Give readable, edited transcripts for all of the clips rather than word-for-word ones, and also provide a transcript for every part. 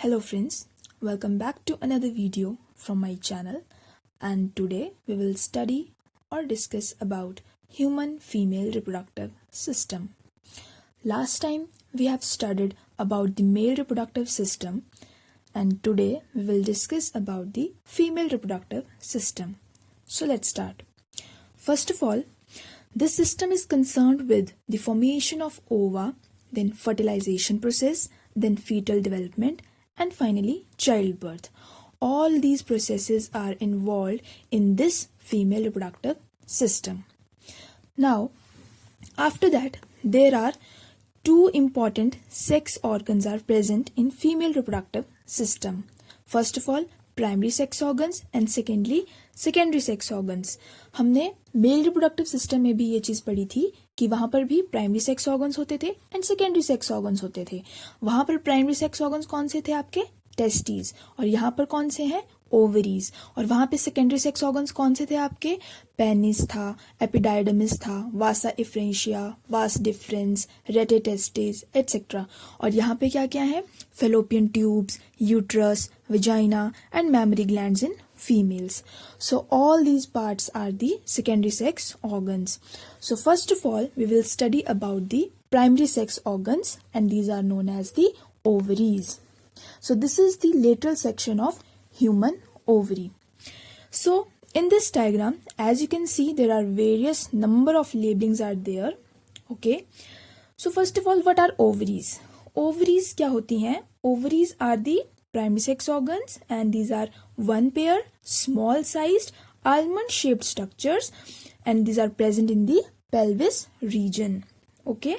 Hello friends, welcome back to another video from my channel, and today we will study or discuss about human female reproductive system. Last time we have studied about the male reproductive system, and today we will discuss about the female reproductive system. So let's start. First of all, this system is concerned with the formation of ova, then fertilization process, then fetal development, and finally childbirth. All these processes are involved in this female reproductive system. Now, after that, there are two important sex organs are present in female reproductive system. First of all, primary sex organs and secondly secondary sex organs. हमने male reproductive system में भी ये चीज पढ़ी थी कि वहां पर भी प्राइमरी सेक्स ऑर्गन्स होते थे एंड सेकेंडरी सेक्स ऑर्गन्स होते थे. वहां पर प्राइमरी सेक्स ऑर्गन्स कौन से थे आपके? टेस्टिस. और यहाँ पर कौन से हैं? ओवरीज. और वहां पे सेकेंडरी सेक्स ऑर्गन्स कौन से थे आपके? पेनिस था, एपिडाइडमिस था, वासा इफ्रेंशिया, वास डिफरेंस, रेटेटेस्टिस एटसेट्रा. और यहाँ पे क्या क्या है? Fallopian tubes, uterus, vagina and mammary glands in females. So all these parts are the secondary sex organs. So first of all, we will study about the primary sex organs, and these are known as the ovaries. So this is the lateral section of human ovary. So in this diagram, as you can see, there are various number of labelings are there. Okay. So first of all, what are ovaries? Ovaries क्या होती हैं? Ovaries are the primary sex organs, and these are one pair, small sized, almond shaped structures, and these are present in the pelvis region. Okay.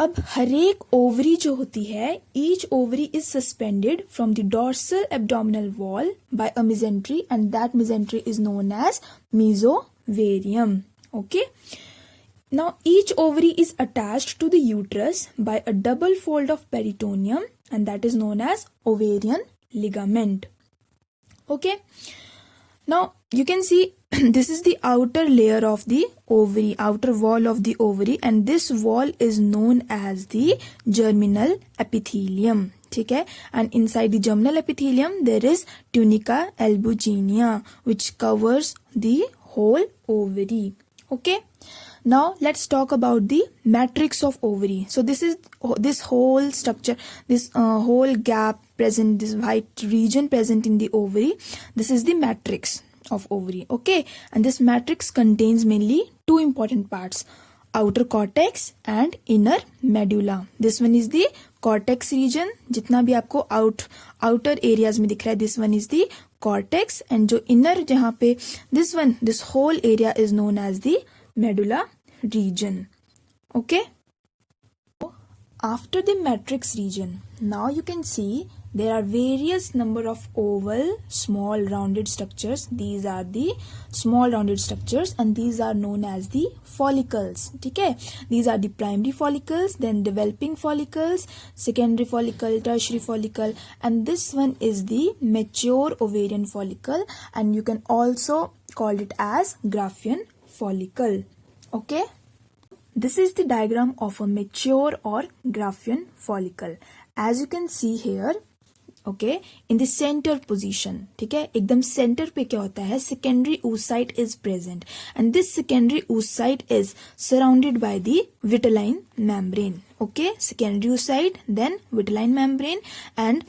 अब हर एक ovary जो होती है, each ovary is suspended from the dorsal abdominal wall by a mesentery, and that mesentery is known as mesovarium. Okay. Now each ovary is attached to the uterus by a double fold of peritoneum, and that is known as ovarian ligament. Okay. Now you can see this is the outer layer of the ovary, outer wall of the ovary, and this wall is known as the germinal epithelium. ठीक है. And inside the germinal epithelium there is tunica albuginea, which covers the whole ovary. Okay. Now let's talk about the matrix of ovary. So this is this whole structure, this whole gap present, this white region present in the ovary. This is the matrix of ovary. Okay, and this matrix contains mainly two important parts: outer cortex and inner medulla. This one is the cortex region. जितना भी आपको outer areas में दिख रहा है, this one is the cortex, and जो inner जहाँ पे this whole area is known as the medulla region. Okay. After the matrix region, now you can see there are various number of oval small rounded structures. These are the small rounded structures, and these are known as the follicles. Okay. These are the primary follicles, then developing follicles, secondary follicle, tertiary follicle, and this one is the mature ovarian follicle, and you can also call it as Graafian follicle. Okay. This is the diagram of a mature or Graafian follicle. As you can see here, okay, in the center position, ठीक है, एकदम center पे क्या होता है? Secondary oocyte is present, and this secondary oocyte is surrounded by the vitelline membrane. Okay, secondary oocyte, then vitelline membrane, and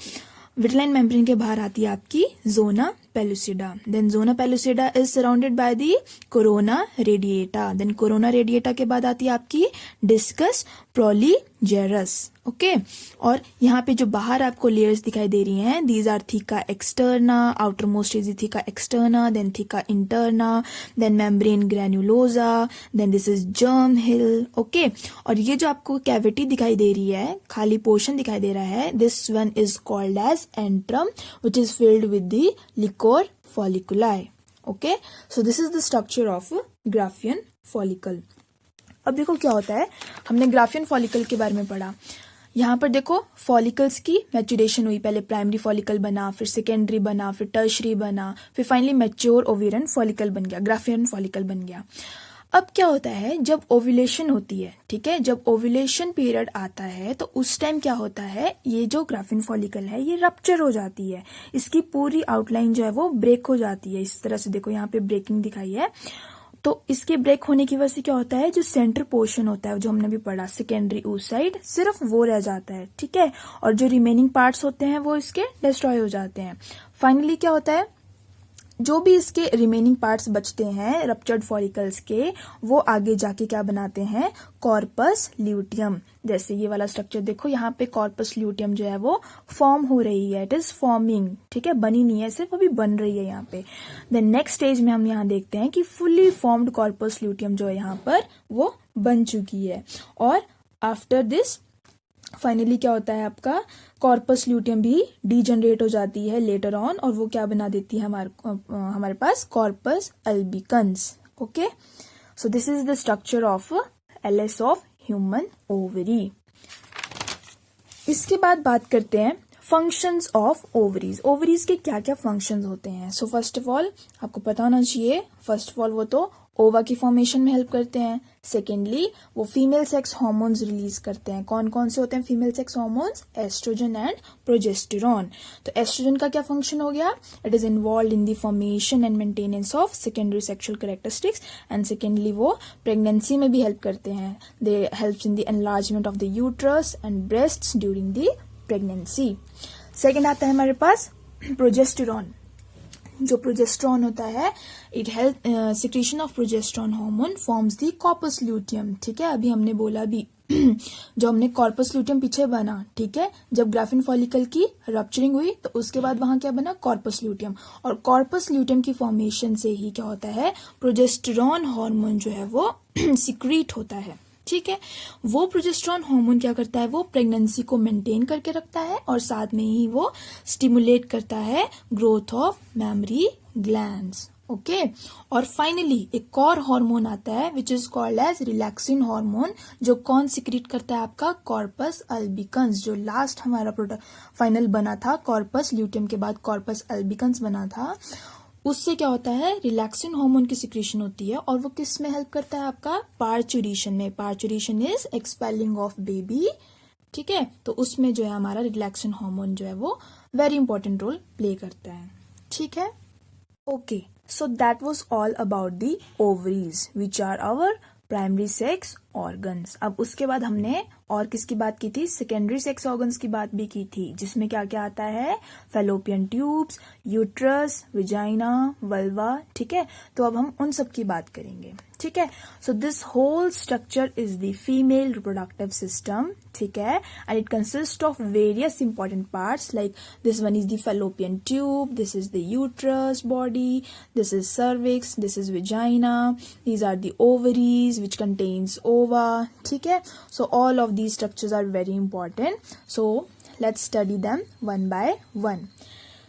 vitelline membrane के बाहर आती है आपकी zona pellucida. Then zona pellucida is surrounded by the corona radiata. Then corona radiata के बाद आती है आपकी discus proligerus. ओके. और यहाँ पे जो बाहर आपको लेयर्स दिखाई दे रही हैं, these are theca externa, outermost is the theca externa, then theca interna, then membrane granulosa, then this is germ hill. Okay. और ये जो आपको कैविटी दिखाई दे रही है, खाली पोर्शन दिखाई दे रहा है, this one is called as antrum, which is filled with the liquor folliculi. Okay. So this is the structure of Graafian follicle. अब देखो क्या होता है, हमने ग्राफियन फॉलिकल के बारे में पढ़ा. यहाँ पर देखो फॉलिकल्स की मैचुरेशन हुई, पहले प्राइमरी फॉलिकल बना, फिर सेकेंडरी बना, फिर टर्शरी बना, फिर फाइनली मैच्योर ओवेरियन फॉलिकल बन गया, ग्राफियन फॉलिकल बन गया. अब क्या होता है जब ओव्यूलेशन होती है, ठीक है, जब ओव्यूलेशन पीरियड आता है तो उस टाइम क्या होता है, ये जो ग्राफिन फॉलिकल है ये रप्चर हो जाती है, इसकी पूरी आउटलाइन जो है वो ब्रेक हो जाती है। इस तरह से देखो यहाँ पे ब्रेकिंग दिखाई है। तो इसके ब्रेक होने की वजह से क्या होता है, जो सेंटर पोर्शन होता है जो हमने अभी पढ़ा सेकेंडरी oocyte, सिर्फ वो रह जाता है, ठीक है, और जो रिमेनिंग पार्ट्स होते हैं वो इसके डिस्ट्रॉय हो जाते हैं। फाइनली क्या होता है, जो भी इसके रिमेनिंग पार्ट्स बचते हैं रप्चर्ड फॉलिकल्स के, वो आगे जाके क्या बनाते हैं, कॉर्पस ल्यूटियम। जैसे ये वाला स्ट्रक्चर देखो, यहाँ पे कॉर्पस ल्यूटियम जो है वो फॉर्म हो रही है, इट इज फॉर्मिंग, ठीक है, बनी नहीं है सिर्फ, अभी बन रही है यहाँ पे। देन नेक्स्ट स्टेज में हम यहाँ देखते हैं कि फुली फॉर्म्ड कॉर्पस ल्यूटियम जो है यहाँ पर वो बन चुकी है। और आफ्टर दिस फाइनली क्या होता है, आपका कॉर्पस ल्यूटियम भी डीजनरेट हो जाती है लेटर ऑन, और वो क्या बना देती है हमारे पास corpus albicans. Okay, so this is the structure of LS of human ovary. इसके बाद बात करते हैं फंक्शंस ऑफ ओवरीज। ओवरीज के क्या क्या फंक्शंस होते हैं। सो फर्स्ट ऑफ ऑल आपको पता होना चाहिए, फर्स्ट ऑफ ऑल वो तो ओवा की फॉर्मेशन में हेल्प करते हैं। सेकेंडली वो फीमेल सेक्स हार्मोन्स रिलीज करते हैं। कौन कौन से होते हैं female sex hormones, oestrogen and progesterone. तो एस्ट्रोजन का क्या फंक्शन हो गया, it is involve in the formation and maintenance of secondary sexual characteristics. And secondly वो प्रेगनेंसी में भी हेल्प करते हैं, they helps in the enlargement of the uterus and breasts during the pregnancy. Second आता है हमारे पास प्रोजेस्टेरॉन। जो प्रोजेस्टेरॉन होता है, it help secretion of progesterone hormone forms the corpus luteum. ठीक है, अभी हमने बोला भी जो हमने कॉर्पस ल्यूटियम पीछे बना, ठीक है, जब ग्राफिन फॉलिकल की रप्चरिंग हुई तो उसके बाद वहां क्या बना, कॉर्पस ल्यूटियम। और कॉर्पस ल्यूटियम की फॉर्मेशन से ही क्या होता है, प्रोजेस्टेरॉन हार्मोन जो है वो सिक्रीट होता है। ठीक है, वो प्रोजेस्टेरॉन हार्मोन क्या करता है, वो प्रेगनेंसी को मेंटेन करके रखता है और साथ में ही वो स्टिमुलेट करता है growth of mammary glands. Okay, और फाइनली एक और हार्मोन आता है which is called as relaxin hormone, जो कौन सिक्रीट करता है, आपका कॉर्पस अल्बिकन्स। जो लास्ट हमारा प्रोडक्ट फाइनल बना था, कॉर्पस ल्यूटियम के बाद कॉर्पस अल्बिकन्स बना था, उससे क्या होता है, रिलैक्सिन हार्मोन की सिक्रीशन होती है। और वो किस में हेल्प करता है, आपका पार्चुरेशन में। Parturition is expelling of baby. ठीक है, तो उसमें जो है हमारा रिलैक्सिन हार्मोन जो है वो वेरी इंपॉर्टेंट रोल प्ले करता है। ठीक है, okay, so that was all about the ovaries which are our primary sex organs. अब उसके बाद हमने और किसकी बात की थी, सेकेंडरी सेक्स ऑर्गन्स की बात भी की थी, जिसमें क्या क्या आता है, fallopian tubes, uterus, vagina, vulva. ठीक है, तो अब हम उन सब की बात करेंगे। ठीक है, so this whole structure is the female reproductive system. ठीक है, and it consist of various important parts like this one is the fallopian tube, this is the uterus body, this is cervix, this is vagina, these are the ovaries which contains ova. ठीक है, so all of these structures are very important, so let's study them one by one.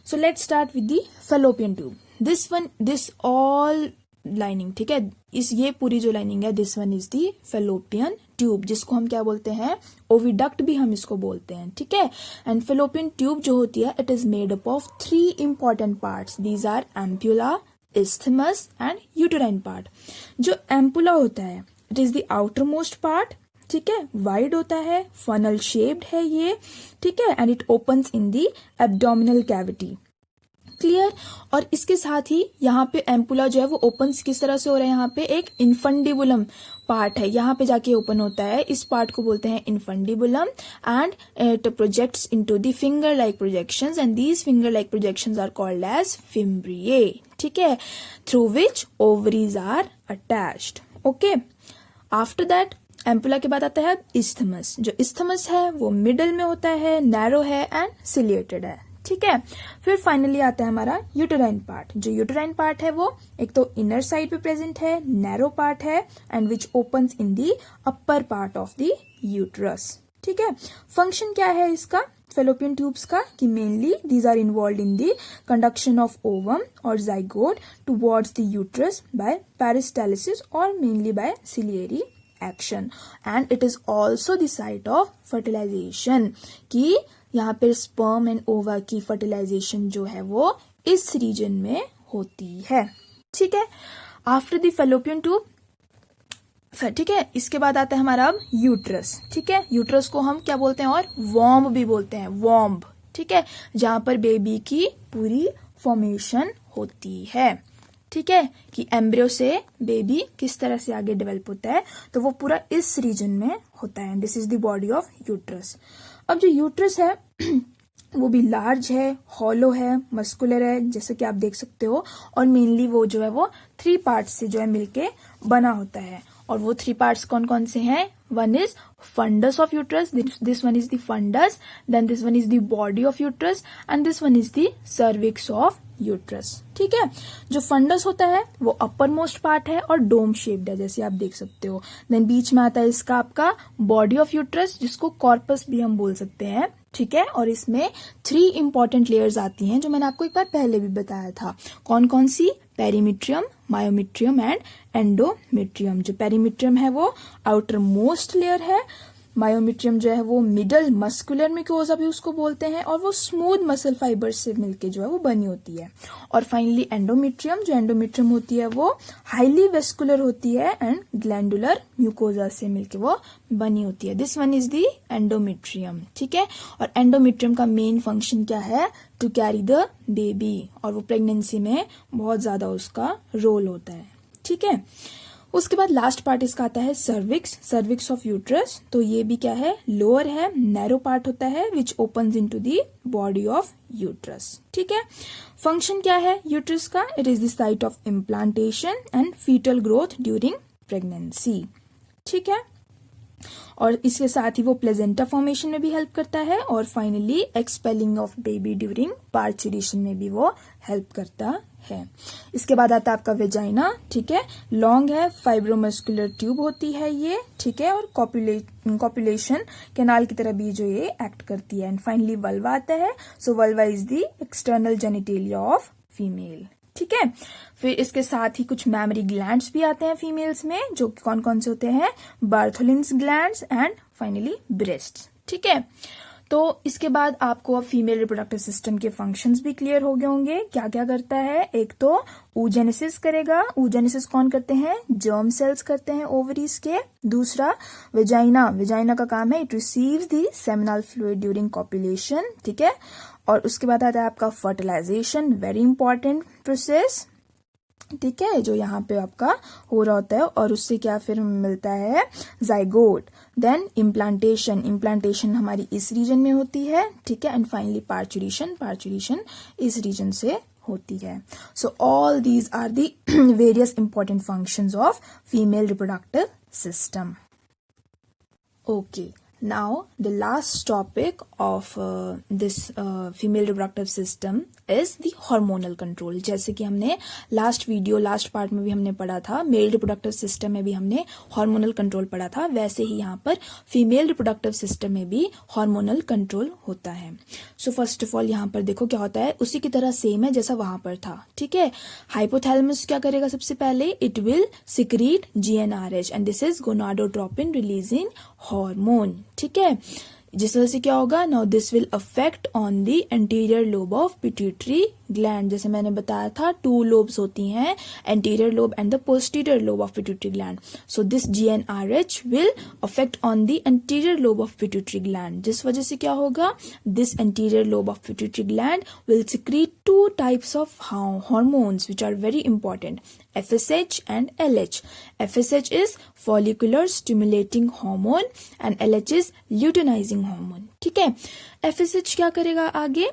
So let's start with the fallopian tube. This all lining, ठीक है, ये पूरी जो lining है, this one is the fallopian tube, जिसको हम क्या बोलते हैं, ओविडक्ट भी हम इसको बोलते हैं। ठीक है, एंड fallopian tube जो होती है, it is made up of 3 important parts. These are ampulla, isthmus and uterine part. जो ampulla होता है, it is the outer most part. ठीक है, वाइड होता है, फनल शेप्ड है ये। ठीक है, and it opens in the abdominal cavity. Clear, और इसके साथ ही यहाँ पे एम्पुला जो है वो ओपन किस तरह से हो रहा है, यहाँ पे एक इन्फंडिबुलम पार्ट है, यहाँ पे जाके ओपन होता है, इस पार्ट को बोलते हैं infundibulum. And it projects into the finger like projections, and these finger like projections are called as fimbriae. ठीक है, through which ovaries are attached. Okay, after that ampulla के बाद आता है इस्थमस। जो इस्थमस है वो मिडल में होता है, नैरो है एंड सिलिएटेड है। ठीक है, फिर फाइनली आता है हमारा यूटेराइन पार्ट। जो यूटेराइन पार्ट है वो एक तो इनर साइड पे प्रेजेंट है, नैरो पार्ट है, and which opens in the upper part of the uterus. ठीक है, फंक्शन क्या है इसका, fallopian tubes का, कि mainly these are involved in the conduction of ovum or zygote towards the uterus by peristalsis or mainly by ciliary action, and it is also the site of fertilization, कि यहाँ पे sperm and ova की fertilization जो है वो इस region में होती है। ठीक है, after the fallopian tube फिर ठीक है, इसके बाद आता है हमारा अब यूट्रस। ठीक है, यूट्रस को हम क्या बोलते हैं और वॉम्ब भी बोलते हैं, वॉम्ब। ठीक है, जहां पर बेबी की पूरी फॉर्मेशन होती है। ठीक है, कि एम्ब्रियो से बेबी किस तरह से आगे डेवलप होता है, तो वो पूरा इस रीजन में होता है। This is the body of uterus. अब जो यूट्रस है वो भी लार्ज है, हॉलो है, मस्कुलर है, जैसे कि आप देख सकते हो, और मेनली वो जो है वो 3 पार्ट्स से जो है मिलके बना होता है। और वो 3 पार्ट्स कौन कौन से हैं? One is fundus of uterus, this one is the fundus, then this one is the body of uterus, and this one is the cervix of uterus. ठीक है, जो फंडस होता है वो अपर मोस्ट पार्ट है और डोम शेप्ड है, जैसे आप देख सकते हो। देन बीच में आता है इसका आपका बॉडी ऑफ यूट्रस, जिसको कॉर्पस भी हम बोल सकते हैं। ठीक है, और इसमें 3 इंपॉर्टेंट लेयर्स आती हैं, जो मैंने आपको एक बार पहले भी बताया था। कौन कौन सी? Perimetrium, myometrium and endometrium. जो पेरीमीट्रियम है वो आउटर मोस्ट लेयर है, मायोमीट्रियम जो है वो मिडल मस्कुलर म्यूकोसा भी उसको बोलते हैं, और वो स्मूथ मसल फाइबर से मिलके जो है वो बनी होती है। और फाइनली एंडोमीट्रियम, जो एंडोमीट्रियम होती है वो हाईली वेस्कुलर होती है एंड ग्लैंडुलर म्यूकोसा से मिलके वो बनी होती है। This one is the endometrium. ठीक है, और एंडोमीट्रियम का मेन फंक्शन क्या है? टू कैरी द बेबी, और वो प्रेगनेंसी में बहुत ज्यादा उसका रोल होता है। ठीक है, उसके बाद लास्ट पार्ट इसका आता है सर्विक्स, सर्विक्स ऑफ यूट्रस। तो ये भी क्या है? लोअर है, नैरो पार्ट होता है which opens into the body of uterus. ठीक है, फंक्शन क्या है यूट्रस का? It is the site of implantation and foetal growth during pregnancy. ठीक है, और इसके साथ ही वो प्लेजेंटा फॉर्मेशन में भी हेल्प करता है, और finally expelling of baby during parturition में भी वो हेल्प करता है। इसके बाद आता है आपका वेजाइना। ठीक है, लॉन्ग है, फाइब्रोमस्कुलर ट्यूब होती है ये। ठीक है, और कॉपुलेशन कैनाल की तरह भी जो ये एक्ट करती है। एंड फाइनली वल्वा आता है। So vulva is the external genitalia of female. ठीक है, फिर इसके साथ ही कुछ मैमरी ग्लैंड्स भी आते हैं फीमेल्स में, जो कौन कौन से होते हैं? Bartholin's glands and finally breasts. ठीक है, तो इसके बाद आपको अब फीमेल रिप्रोडक्टिव सिस्टम के फंक्शंस भी क्लियर हो गए होंगे। क्या क्या करता है? एक तो oogenesis करेगा। oogenesis कौन करते हैं? जर्म सेल्स करते हैं ओवरीज के। दूसरा वेजाइना, वेजाइना का काम है it receives the seminal fluid during copulation. ठीक है, और उसके बाद आता है आपका फर्टिलाइजेशन, वेरी इंपॉर्टेंट प्रोसेस। ठीक है, जो यहाँ पे आपका हो रहा होता है, और उससे क्या फिर मिलता है? जाइगोट। देन इम्प्लांटेशन, इम्प्लांटेशन हमारी इस रीजन में होती है। ठीक है, एंड फाइनली पार्चुरेशन, पार्चुरेशन इस रीजन से होती है। So all these are the various important functions of female reproductive system. Okay, now the last topic of this female reproductive system is the hormonal control। जैसे कि हमने last part में भी हमने पढ़ा था, मेल रिप्रोडक्टिव सिस्टम में भी हमने हार्मोनल कंट्रोल पढ़ा था, वैसे ही यहाँ पर फीमेल रिप्रोडक्टिव सिस्टम में भी हार्मोनल कंट्रोल होता है। सो फर्स्ट ऑफ ऑल यहाँ पर देखो क्या होता है, उसी की तरह सेम है जैसा वहां पर था। ठीक है, हाइपोथैलेमस क्या करेगा? सबसे पहले it will secrete GnRH and this is gonadotropin releasing hormone. ठीक है, जिस वजह से क्या होगा? Now this will affect on the anterior lobe of pituitary gland. जैसे मैंने बताया था 2 लोब्स होती हैं, anterior lobe and the posterior lobe of pituitary gland. So this GnRH will affect on the anterior lobe of pituitary gland, जिस वजह से क्या होगा? This anterior lobe of pituitary gland will secrete 2 types of hormones which are very important, FSH and LH. FSH is follicular stimulating hormone and LH is luteinizing hormone. ठीक है, FSH क्या करेगा आगे?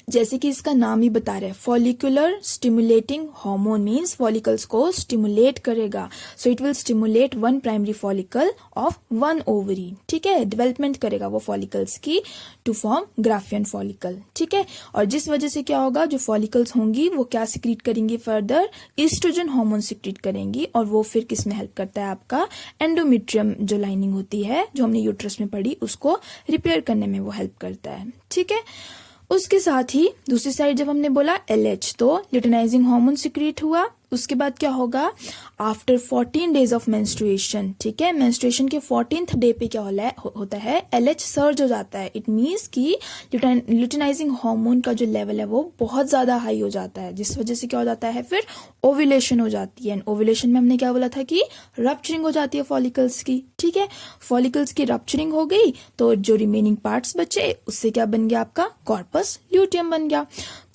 जैसे कि इसका नाम ही बता रहा है, follicular stimulating hormone means follicles को स्टिमुलेट करेगा। So it will stimulate 1 primary follicle of 1 ovary. ठीक है, डेवलपमेंट करेगा वो फॉलिकल्स की टू फॉर्म ग्राफियन फॉलिकल। ठीक है, और जिस वजह से क्या होगा? जो फॉलिकल्स होंगी वो क्या सिक्रीट करेंगी? फर्दर ईस्ट्रोजन हार्मोन सिक्रीट करेंगी, और वो फिर किस में हेल्प करता है? आपका एंडोमेट्रियम जो लाइनिंग होती है, जो हमने यूट्रस में पढ़ी, उसको रिपेयर करने में वो हेल्प करता है। ठीक है, उसके साथ ही दूसरी साइड जब हमने बोला LH, तो ल्यूटेनाइजिंग हार्मोन सिक्रीट हुआ, उसके बाद क्या होगा, आफ्टर 14 डेज ऑफ मेंस्ट्रुएशन, ठीक है, मेंस्ट्रुएशन के 14th डे पे क्या होता है, LH सर्ज हो जाता है। इट मीन्स कि ल्यूटिनाइजिंग हार्मोन का जो लेवल है वो बहुत ज्यादा हाई हो जाता है, जिस वजह से क्या हो जाता है, फिर ओव्यूलेशन हो जाती है। ओव्यूलेशन में हमने क्या बोला था कि रप्चरिंग हो जाती है फॉलिकल्स की, ठीक है। फॉलिकल्स की रप्चरिंग हो गई तो जो रिमेनिंग पार्ट्स बचे उससे क्या बन गया, आपका कॉर्पस ल्यूटियम बन गया।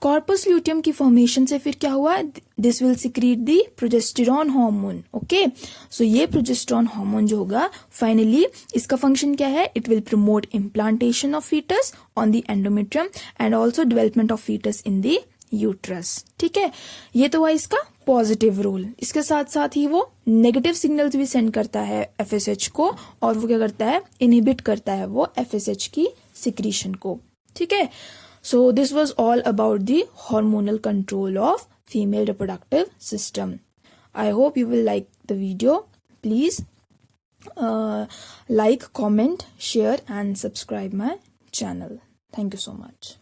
कॉर्पस ल्यूटियम की फॉर्मेशन से फिर क्या हुआ, this will secrete the progesterone hormone. Okay, so ये प्रोजेस्टेरॉन हार्मोन जो होगा फाइनली इसका फंक्शन क्या है, it will promote implantation of foetus on the endometrium and also development of foetus in the uterus, ठीक है। ये तो हुआ इसका पॉजिटिव रोल। इसके साथ साथ ही वो नेगेटिव सिग्नल्स भी सेंड करता है FSH को, और वो क्या करता है, इनहिबिट करता है वो FSH की सिक्रीशन को, ठीक है। So this was all about the hormonal control of female reproductive system. I hope you will like the video. Please like, comment, share and subscribe my channel. Thank you so much.